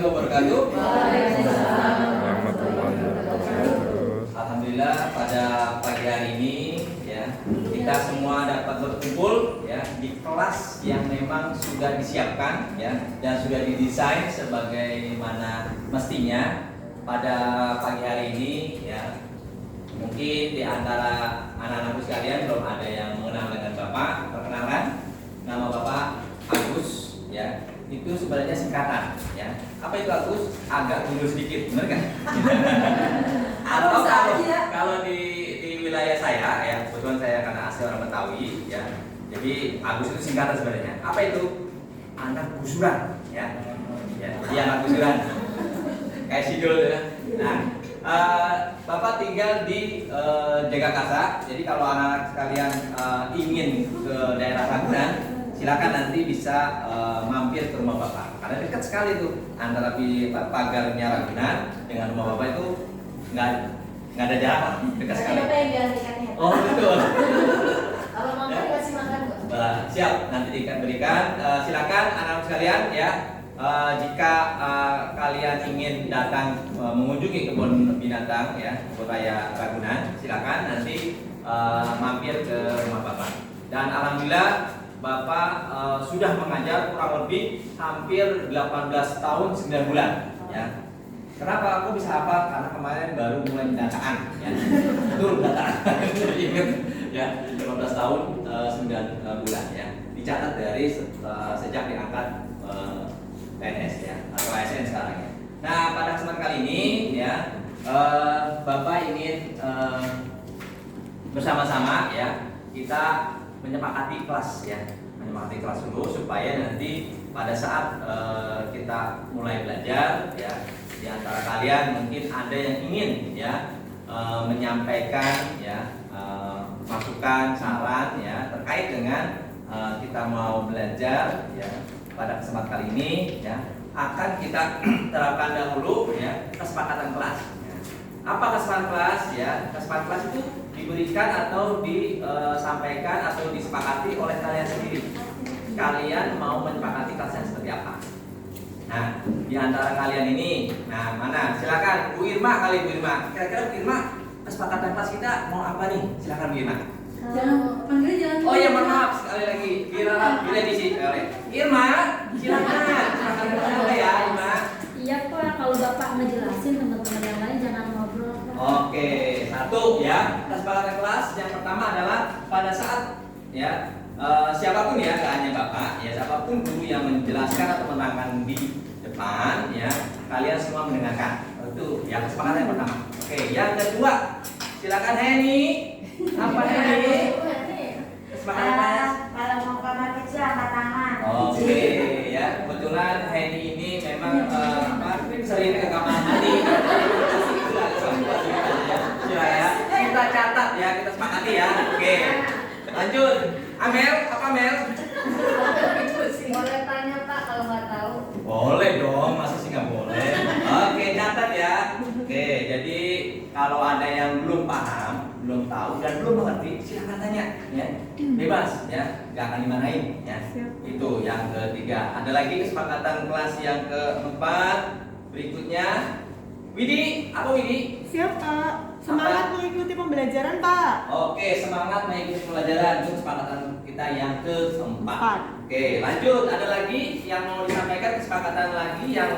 warahmatullahi wabarakatuh. Warahmatullahi wabarakatuh. Alhamdulillah pada pagi hari ini ya kita semua dapat berkumpul ya di kelas yang memang sudah disiapkan ya dan sudah didesain sebagaimana mestinya pada pagi hari ini ya. Mungkin di antara anak-anakku sekalian belum ada yang mengenal dengan Bapak. Perkenalkan, nama Bapak Agus ya. Itu sebenarnya singkatan ya. Apa itu Agus? Agak mundur sedikit, benar kan? Atau kalau di wilayah saya ya, kebetulan saya karena asli orang Betawi ya. Jadi Agus itu singkatan sebenarnya. Apa itu? Anak gusuran ya. Ya, jadi anak gusuran. Kayak sidul ya. Nah, Bapak tinggal di Jagakarsa. Jadi kalau anak-anak sekalian ingin ke daerah Ragunan, silakan nanti bisa mampir ke rumah Bapak. Karena dekat sekali tuh antara pagarnya Ragunan dengan rumah Bapak itu nggak ada jarak, dekat sekali. Bapak yang bilang tiketnya. Oh betul. Kalau mau dikasih makan kok. Siap, nanti diberikan. Silakan anak-anak sekalian ya. Jika kalian ingin datang mengunjungi kebun binatang ya, kebun raya Ragunan, silakan nanti mampir ke rumah Bapak. Dan alhamdulillah Bapak sudah mengajar kurang lebih hampir 18 tahun 9 bulan ya. Kenapa aku bisa apa? Karena kemarin baru mulai pendataan ya. Betul pendataan. Ingat ya, 15 tahun 9 bulan ya. Dicatat dari sejak diangkat PNS ya atau ASN sekarang ya. Nah pada kesempatan kali ini ya Bapak ingin bersama-sama ya kita menyepakati kelas ya, menyepakati kelas dulu supaya nanti pada saat kita mulai belajar ya di antara kalian mungkin ada yang ingin ya menyampaikan ya masukan saran ya terkait dengan kita mau belajar ya. Pada kesempatan kali ini ya akan kita terapkan dahulu ya kesepakatan kelas. Ya. Apa kesepakatan kelas ya? Kesepakatan kelas itu diberikan atau disampaikan atau disepakati oleh kalian sendiri. Kalian mau menyepakati kelasnya seperti apa? Nah, di antara kalian ini, nah mana? Silakan Bu Irma kali Bu Irma. Kira-kira Bu Irma kesepakatan kelas kita mau apa nih? Silakan Bu Irma. Jangan panggilnya jangan. Oh ya mohon maaf sekali lagi. Bila di sini. Irma, silakan boleh ya Irma. Iya Pak, kalau Bapak ngejelasin teman-teman yang lain jangan ngobrol. Oke, satu ya. Kesepakatan kelas yang pertama adalah pada saat ya siapapun ya, gak hanya Bapak ya, siapapun guru yang menjelaskan atau menerangkan di depan ya, kalian semua mendengarkan. Itu ya kesepakatan yang pertama. Oke, yang kedua, silakan Heni. Apa Heni? Kesepakatan kelas. Kalau mau kamar kecil angkat tangan. Oke ya, kebetulan Heni ini memang sering ke kamar mandi. Ya, kita catat ya, kita sepakati ya. Oke. Lanjut. Amel, apa Mel? Boleh tanya Pak kalau nggak tahu. Boleh dong, masa sih nggak boleh? Oke, catat ya. Oke, jadi kalau ada yang belum paham, belum tahu dan belum mengerti, silakan tanya ya. Bebas ya, nggak akan dimarahin ya. Itu yang ketiga. Ada lagi kesepakatan kelas yang keempat. Berikutnya Widi, apa Widi? Siap Pak, semangat mengikuti pembelajaran Pak. Oke, semangat mengikuti pelajaran. Itu kesepakatan kita yang keempat. Empat. Oke, lanjut. Ada lagi yang mau disampaikan kesepakatan lagi yang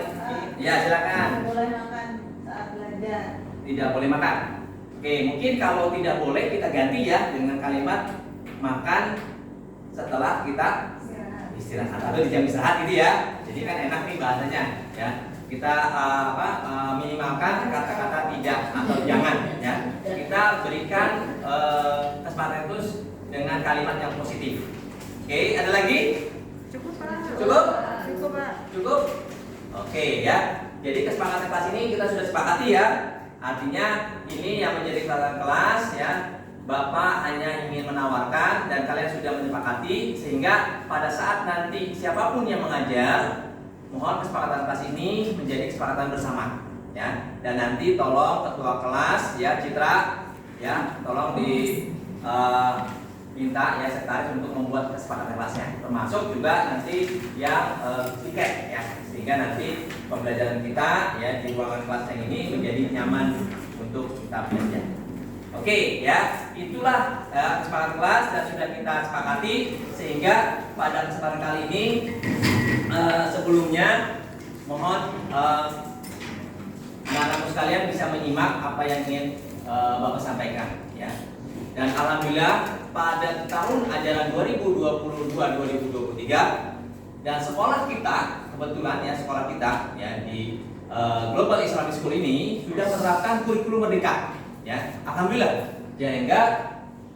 ya silakan. Boleh makan saat belajar. Tidak boleh makan. Oke, mungkin kalau tidak boleh kita ganti ya dengan kalimat makan setelah kita istirahat atau di jam istirahat gitu ya. Jadi kan enak nih bahasanya ya. Kita minimalkan kata-kata tidak atau jangan ya. Kita berikan kesempatan terus dengan kalimat yang positif. Oke, ada lagi? Cukup Pak. Cukup? Cukup Pak. Cukup? Oke ya. Jadi kesepakatan kelas ini kita sudah sepakati ya. Artinya ini yang menjadi kesepakatan kelas ya. Bapak hanya ingin menawarkan dan kalian sudah menyepakati sehingga pada saat nanti siapapun yang mengajar, mohon kesepakatan kelas ini menjadi kesepakatan bersama ya. Dan nanti tolong ketua kelas ya Citra ya, tolong minta ya sekretaris untuk membuat kesepakatan kelasnya, termasuk juga nanti yang tiket ya. sehingga nanti pembelajaran kita ya di ruangan kelas yang ini menjadi nyaman untuk kita belajar. Oke ya, itulah kesepakatan kelas dan sudah kita sepakati, sehingga pada kesempatan kali ini sebelumnya mohon anak-anakku sekalian bisa menyimak apa yang ingin Bapak sampaikan ya. Dan alhamdulillah pada tahun ajaran 2022-2023 dan sekolah kita kebetulan ya sekolah kita ya di Global Islamic School ini sudah menerapkan kurikulum merdeka ya. Alhamdulillah. Sehingga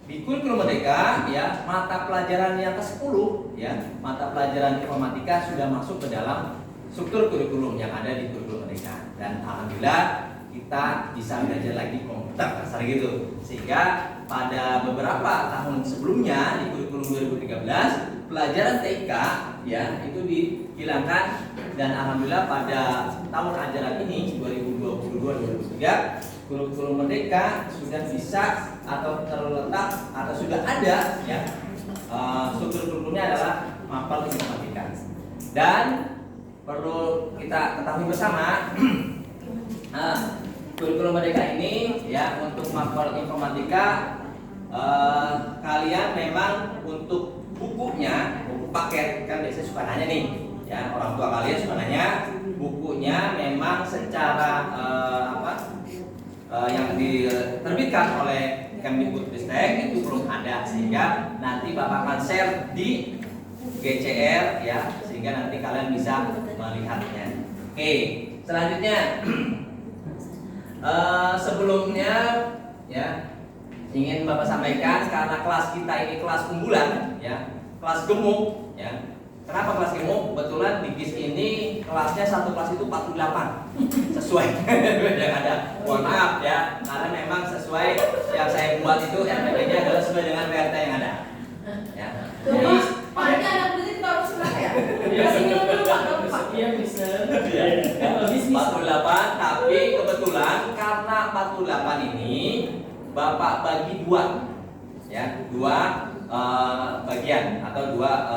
di kurikulum merdeka ya mata pelajaran yang ke-10 ya, mata pelajaran informatika sudah masuk ke dalam struktur kurikulum yang ada di kurikulum merdeka. Dan alhamdulillah kita bisa belajar lagi komputer kasar gitu. Sehingga pada beberapa tahun sebelumnya di kurikulum 2013 pelajaran TIK ya itu dihilangkan, dan alhamdulillah pada tahun ajaran ini 2022-2023 kurikulum merdeka sudah bisa atau terletak atau sudah ada ya struktur kurikulumnya adalah mapel informatika. Dan perlu kita ketahui bersama kurikulum merdeka ini ya untuk mapel informatika kalian memang untuk bukunya, buku paket kan biasanya suka nanya nih ya, orang tua kalian suka nanya bukunya memang secara yang diterbitkan oleh Kemdikbudristek itu belum ada, sehingga nanti Bapak akan share di GCR ya, sehingga nanti kalian bisa melihatnya. Oke, selanjutnya sebelumnya ya ingin Bapak sampaikan, karena kelas kita ini kelas unggulan ya, kelas gemuk ya. Kenapa kelas gemuk? Kebetulan di GIS ini kelasnya satu kelas itu 48 sesuai yang ada. Mohon maaf ya, karena memang sesuai yang saya buat itu RPP-nya adalah sesuai dengan realita yang ada. Ya. Jadi Pak, ini anak beli taruh sebelah ya? Kasih dulu Pak. Iya bisa. 48, tapi kebetulan karena 48 ini Bapak bagi dua ya, dua bagian atau dua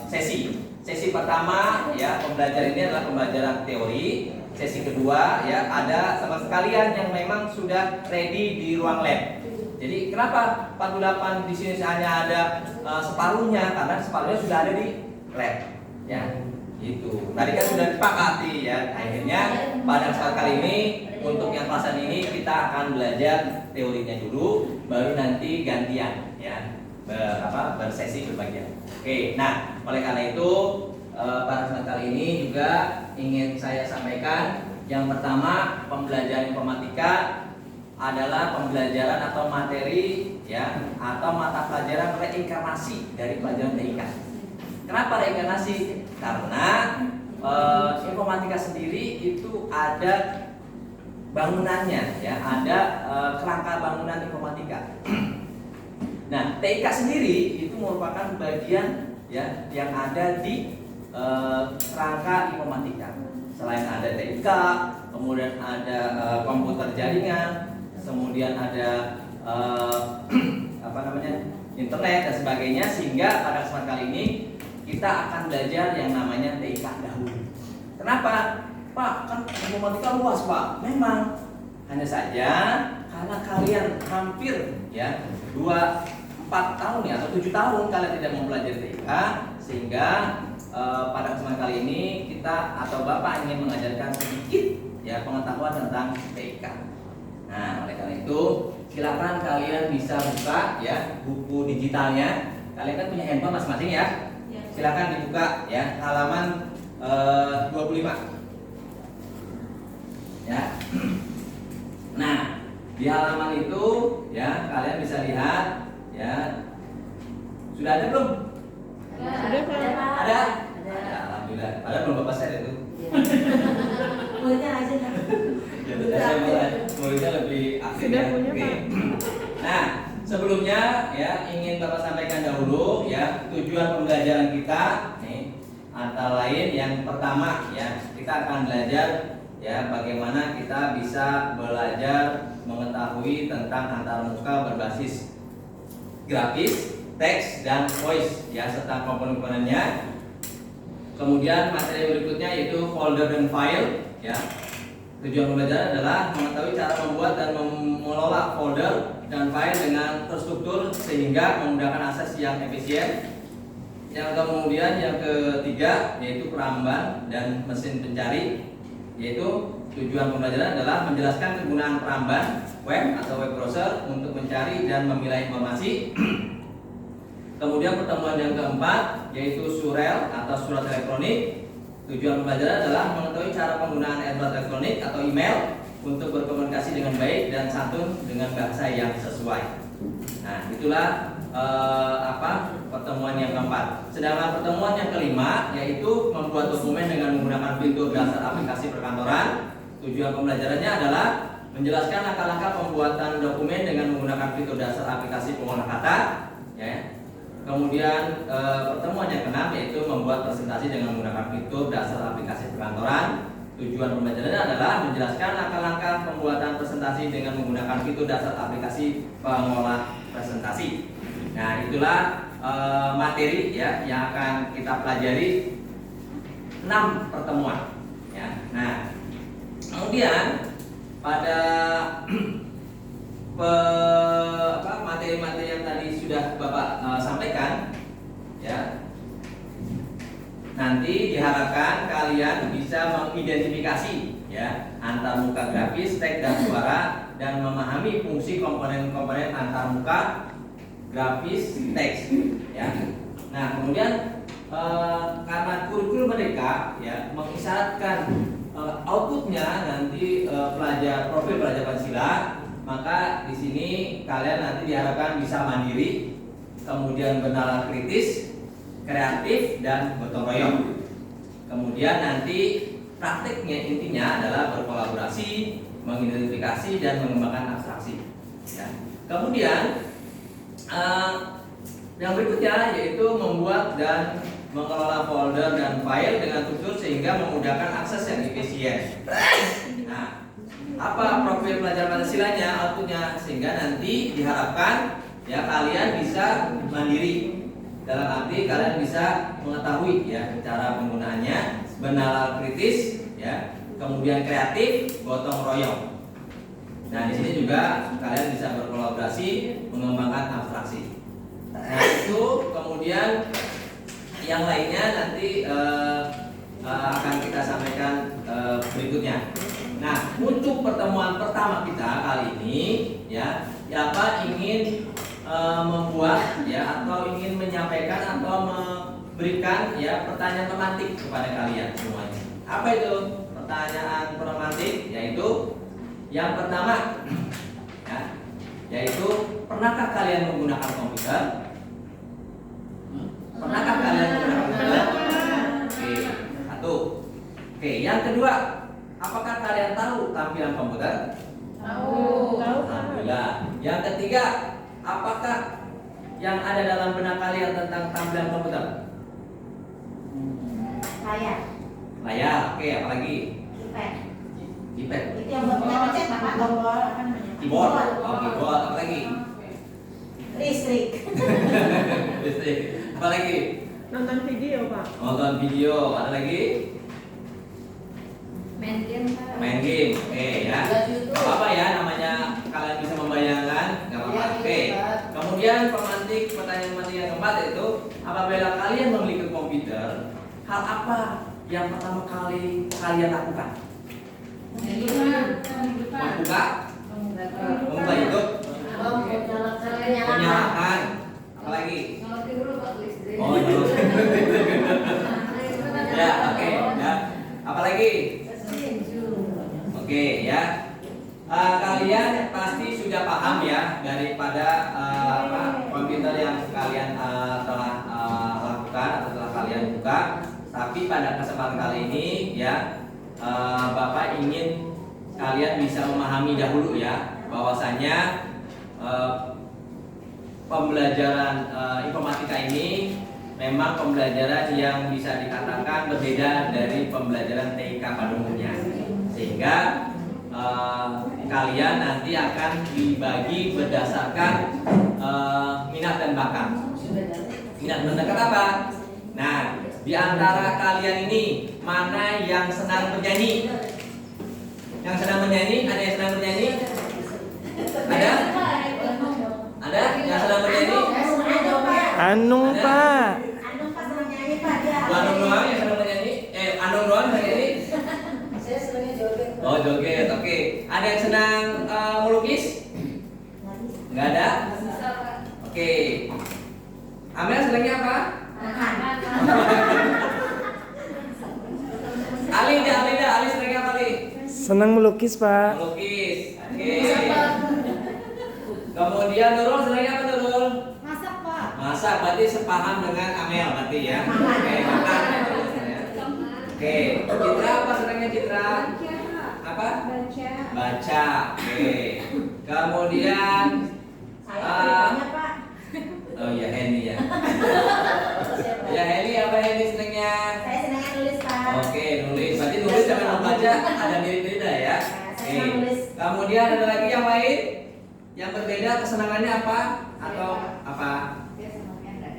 sesi. Sesi pertama ya pembelajaran ini adalah pembelajaran teori. Sesi kedua ya ada teman sekalian yang memang sudah ready di ruang lab. Jadi kenapa 48 di sini hanya ada separuhnya? Karena separuhnya sudah ada di lab ya. Itu tadi kan sudah disepakati ya. Akhirnya pada saat kali ini untuk yang kelasan ini kita akan belajar teorinya dulu, baru nanti gantian ya. Bersesi berbagian. Oke, nah oleh karena itu pada saat kali ini juga ingin saya sampaikan yang pertama, pembelajaran informatika adalah pembelajaran atau materi ya atau mata pelajaran reinkarnasi dari pelajaran TIK. Kenapa reinkarnasi? Karena informatika sendiri itu ada bangunannya ya, ada kerangka bangunan informatika. Nah, TIK sendiri itu merupakan bagian ya yang ada di kerangka informatika. Selain ada TIK, kemudian ada komputer jaringan, kemudian ada internet dan sebagainya, sehingga pada kesempatan kali ini kita akan belajar yang namanya TIK dahulu. Kenapa? Pak, kan informatika luas, Pak. Memang, hanya saja karena kalian hampir ya 4 tahun ya atau 7 tahun kalian tidak mempelajari TIK, sehingga pada kesempatan kali ini kita atau Bapak ingin mengajarkan sedikit ya pengetahuan tentang TIK. Nah, oleh karena itu silakan kalian bisa buka ya buku digitalnya. Kalian kan punya handphone masing-masing ya. Silakan dibuka ya halaman 25. Ya. Nah, di halaman itu ya kalian bisa lihat ya. Sudah ada belum? Sudah, Pak. Ada? Ada, alhamdulillah. Padahal belum Bapak share itu. Muridnya aja kan. Ya, muridnya lebih aktif Sudah ya. punya, Oke. Pak. Nah, sebelumnya ya ingin Bapak sampaikan dahulu ya tujuan pembelajaran kita nih, antara lain yang pertama ya kita akan belajar ya bagaimana kita bisa belajar mengetahui tentang antarmuka berbasis grafis, teks dan voice ya serta komponen-komponennya. Kemudian materi berikutnya yaitu folder dan file, ya. Tujuan pembelajaran adalah mengetahui cara membuat dan mengelola folder dan file dengan terstruktur sehingga memudahkan akses yang efisien. Yang kemudian yang ketiga yaitu peramban dan mesin pencari, yaitu tujuan pembelajaran adalah menjelaskan kegunaan peramban web atau web browser untuk mencari dan memilah informasi. Kemudian pertemuan yang keempat yaitu surel atau surat elektronik. Tujuan pembelajaran adalah mengetahui cara penggunaan surat elektronik atau email untuk berkomunikasi dengan baik dan santun dengan bahasa yang sesuai. Nah, itulah pertemuan yang keempat. Sedangkan pertemuan yang kelima yaitu membuat dokumen dengan menggunakan fitur dasar aplikasi perkantoran. Tujuan pembelajarannya adalah menjelaskan langkah-langkah pembuatan dokumen dengan menggunakan fitur dasar aplikasi pengolah kata, ya. Kemudian pertemuan yang keenam yaitu membuat presentasi dengan menggunakan fitur dasar aplikasi perkantoran. Tujuan pembelajarannya adalah menjelaskan langkah-langkah pembuatan presentasi dengan menggunakan fitur dasar aplikasi pengolah presentasi. Nah, itulah materi ya yang akan kita pelajari 6 pertemuan. Ya. Nah, kemudian pada materi-materi yang tadi sudah Bapak sampaikan, ya. Nanti diharapkan kalian bisa mengidentifikasi ya antar muka grafis, teks dan suara dan memahami fungsi komponen-komponen antar muka grafis, teks, ya. Nah, kemudian karena kurikulum mereka ya mengisyaratkan outputnya nanti profil pelajar Pancasila, maka di sini kalian nanti diharapkan bisa mandiri, kemudian bernalar kritis, kreatif dan gotong royong. Kemudian nanti praktiknya intinya adalah berkolaborasi, mengidentifikasi dan mengembangkan abstraksi. Ya. Kemudian yang berikutnya yaitu membuat dan mengelola folder dan file dengan struktur sehingga memudahkan akses yang efisien. Nah, apa profil pelajar Pancasilanya, outputnya, sehingga nanti diharapkan ya kalian bisa mandiri, dalam arti kalian bisa mengetahui ya cara penggunaannya, bernalar kritis, ya, kemudian kreatif, gotong royong. Nah, di sini juga kalian bisa berkolaborasi, mengembangkan abstraksi. Nah, itu kemudian yang lainnya nanti akan kita sampaikan berikutnya. Nah, untuk pertemuan pertama kita kali ini ya, siapa ingin membuat ya atau ingin menyampaikan atau memberikan ya pertanyaan pemantik kepada kalian semuanya. Apa itu pertanyaan pemantik? Yaitu yang pertama ya, yaitu pernahkah kalian menggunakan komputer? Pernahkah kalian menggunakan komputer? Oke, satu. Oke, yang kedua, apakah kalian tahu tampilan komputer? Tahu. Alhamdulillah. Yang ketiga, apakah yang ada dalam benak kalian tentang tampilan komputer? Layar. Layar, oke, apalagi? Keypad. Keypad. Itu yang buat kita ngecek apa? Tombol apa namanya? Keyboard, oh keyboard, apalagi? Listrik. Listrik, apalagi? Nonton video, Pak. Nonton video, ada lagi? Main game. Pak. Main game, oke ya. Apa ya namanya kalian bisa membayangkan? Gak apa-apa. Oke. Kemudian pertanyaan yang keempat itu apabila kalian memiliki komputer, hal apa yang pertama kali kalian lakukan? Membuka YouTube, menyalakan, apalagi? Oh, ya, oke, ya. Apalagi? Oke, ya. Kalian pasti sudah paham ya daripada komputer yang kalian telah lakukan atau telah kalian buka. Tapi pada kesempatan kali ini ya Bapak ingin kalian bisa memahami dahulu ya bahwasanya pembelajaran informatika ini memang pembelajaran yang bisa dikatakan berbeda dari pembelajaran TIK pada umumnya, sehingga kalian nanti akan dibagi berdasarkan minat dan bakat. Minat dan bakat apa? Nah, Di antara kalian ini mana yang senang bernyanyi? Yang senang bernyanyi? Ada yang senang bernyanyi? Ada? Ada yang senang bernyanyi? Anung Pak. Bu Anung doang yang senang bernyanyi? Anung doang yang bernyanyi? Saya senangnya joget. Oh joget, oke. Ada yang senang melukis? Nggak ada? Bisa Pak. Oke. Amel senangnya apa? Ali senangnya apa Ali? Senang melukis Pak. Melukis. Oke. Bisa Pak. Kemudian Nurul senangnya apa Nurul? Masak Pak. Masak, berarti sepaham dengan Amel berarti ya. Oke, makan ya. Oke, Citra apa senangnya Citra? Apa? Baca. Oke. Kemudian oh iya Henny ya. Ya Henny apa Henny senangnya? Saya senangnya nulis Pak. Oke, nulis. Berarti nulis sama membaca ada mirip-mirip ya. Oke. Saya nulis. Kemudian ada lagi yang lain? Yang berbeda kesenangannya apa? Atau apa? Saya senangnya enggak.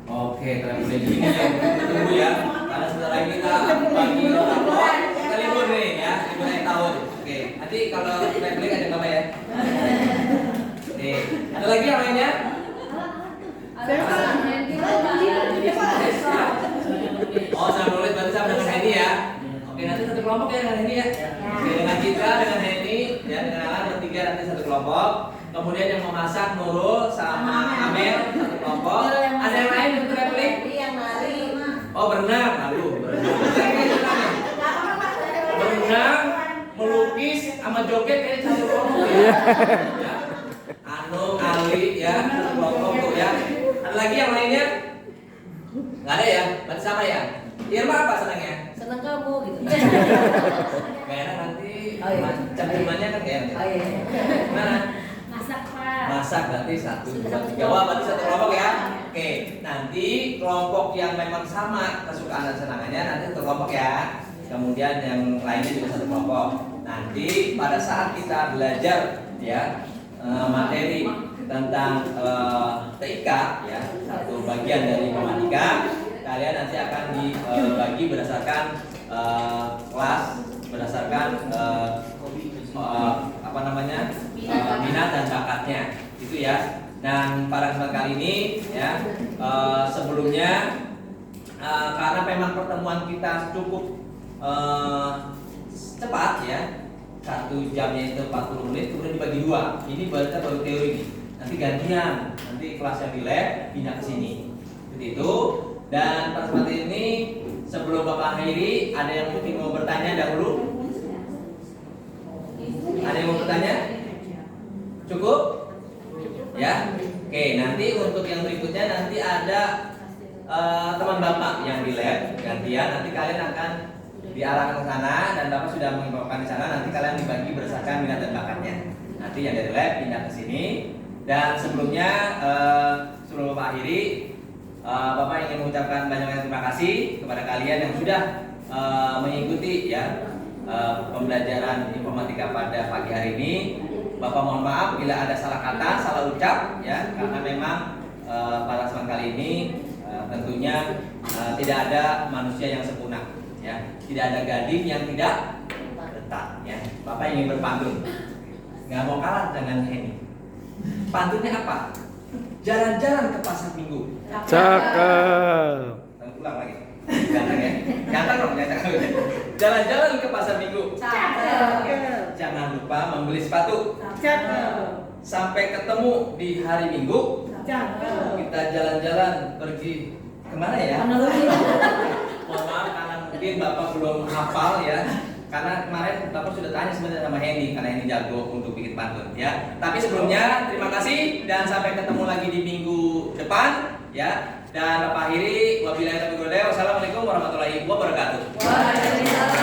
Oke, terlalu jadi ini ya. Tunggu ya. Karena sebentar lagi kita bagi rapor. Kita libur nih ya, libur akhir tahun. Oke, nanti kalau traveling ada apa ya? Oke, ada lagi yang lainnya? Oh, saya nulis berarti sama dengan Henny ya. Oke, nanti satu kelompok ya dengan Henny ya. Oke, dengan Citra, dengan Henny, ya dengan Alan bertiga nanti satu kelompok. Kemudian yang memasak Nurul sama Amel satu kelompok. Ada yang lain untuk traveling? Yang lari. Oh, berenang. Aduh, berenang, melukis, sama joget kayaknya satu kelompok ya. Ya. Anung, Ali ya, satu kelompok tuh ya. Ada lagi yang lainnya? Nggak ada ya? Berarti sama ya? Irma apa senangnya? Senang kamu gitu. Gak enak nanti Oh, iya. cemilannya kan gak enak. Oh iya. Gimana? Masak Pak. Masak berarti 1, 2, 3. Wah, berarti satu kelompok ya. Oke, nanti kelompok yang memang sama kesukaan dan senangannya nanti satu kelompok ya. Kemudian yang lainnya juga satu kelompok. Nanti pada saat kita belajar ya materi tentang TIK ya, satu bagian dari informatika, kalian nanti akan dibagi berdasarkan kelas, berdasarkan apa namanya minat dan bakatnya itu ya. Dan pada kesempatan kali ini ya sebelumnya karena memang pertemuan kita cukup cepat ya, 1 jamnya itu 40 menit kemudian dibagi 2. Ini baru teori nih. Nanti gantian, nanti kelas yang di lab pindah ke sini. Seperti itu. Dan pada kesempatan ini sebelum Bapak akhiri, ada yang mungkin mau bertanya dahulu? Ada yang mau bertanya? Cukup? Ya. Oke, nanti untuk yang berikutnya nanti ada teman Bapak yang di lab gantian, nanti kalian akan diarahkan ke sana dan Bapak sudah menginfokan di sana, nanti kalian dibagi berdasarkan minat dan bakatnya. Nanti yang dari lab pindah ke sini. Dan sebelumnya sebelum Bapak akhiri, Bapak ingin mengucapkan banyak terima kasih kepada kalian yang sudah mengikuti ya pembelajaran informatika pada pagi hari ini. Bapak mohon maaf bila ada salah kata, salah ucap ya, karena memang pada kesempatan kali ini tentunya tidak ada manusia yang sempurna ya, tidak ada gading yang tidak retak ya. Bapak ingin berpantun, nggak mau kalah dengan Henny. Pantunnya apa? Jalan-jalan ke pasar minggu. Cakep. Ulang lagi. Ganteng ya. Ganteng dong, ganteng. Jalan-jalan ke pasar minggu. Cakep. Jangan lupa membeli sepatu. Cakep. Sampai ketemu di hari Minggu. Cakep. Kita jalan-jalan pergi kemana ya? Mohon maaf karena mungkin Bapak belum hafal ya. Karena kemarin Bapak sudah tanya sebenarnya sama Henny, karena Henny jago untuk bikin pantun ya. Tapi sebelumnya terima kasih dan sampai ketemu lagi di minggu depan ya. Dan Bapak akhiri, wabillahi taufiq wal hidayah. Wassalamualaikum warahmatullahi wabarakatuh. Waalaikumsalam.